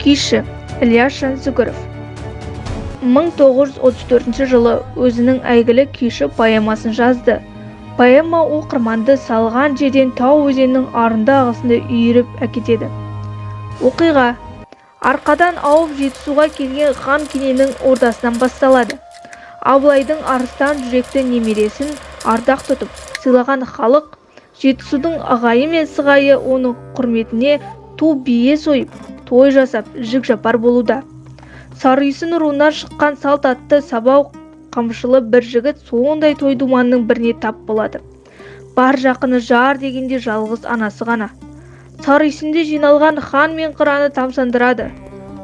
Күйші Ілияс Жансүгіров 1934 жылы өзінің әйгілі күйші поэмасын жазды. Поэма оқырманды салған жерден тау өзенінің арынды ағысында үйіріп әкетеді. Оқиға арқадан ауып Жетісуға келген хан кененің ордасынан басталады. Абылайдың арыстан жүректі немересін ардақ тұтып сыйлаған халық Жетісудың ағайы мен сығайы оның құрметіне ту бие сойып, той жасап, жік-жапар болуда. Сарыүйсін руынан шыққан салт атты сабау қамшылы бір жігіт сондай той думанның біріне тап болады. Бар жақыны жар дегенде жалғыз анасы ғана. Сарыүйсінде жиналған хан мен қыраны тамсандырады.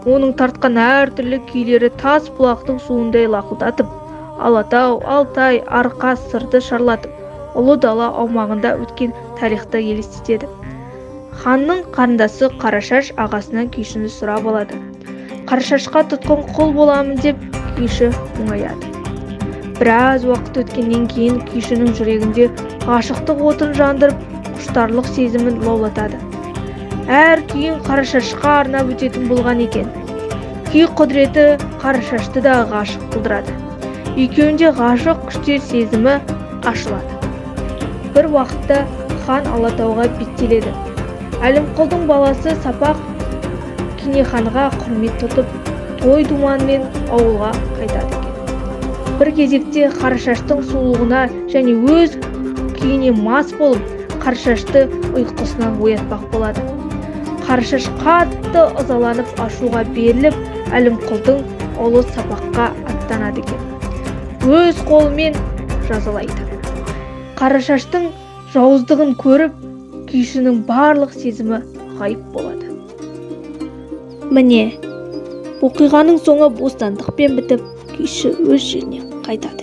Оның тартқан әртүрлі күйлері тас бұлақтың суындай лақылдатып, Алатау, Алтай, Арқа сырды шарлатып, ұлы дала аумағында өткен тарихты елестетеді. Ханның қарындасы Қарашаш ағасынан күйшіні сұрап алады. Қарашашқа тұтқын құл боламын деп күйші мұңаяды. Біраз уақыт өткеннен кейін күйшінің жүрегінде ғашықтық отын жандырып, құштарлық сезімін лаулатады. Әр күйін Қарашашқа арнап өтетін болған екен. Күй құдіреті Қарашашты да ғашық қылдырады. Екеуінде ғашық күштер сезімі ашылады. Бір уақытта хан Алатауға беттеледі. Әлімқұлдың баласы Сапақ Кенеханға құрмет тұтып, той думанмен ауылға қайтады екен. Бір кезекте Қарашаштың сұлулығына және өз күйіне мас болып, Қарашашты ұйқысынан оятпақ болады. Қарашаш қатты ызаланып ашуға беріліп, Әлімқұлдың ұлы Сапаққа аттанады екен. Өз қолымен жазалайды. Қарашаштың жауыздығын көріп, күйшінің барлық сезімі ғайып болады. Міне, оқиғаның соңы бостандықпен бітіп, күйші өз жеріне қайтады.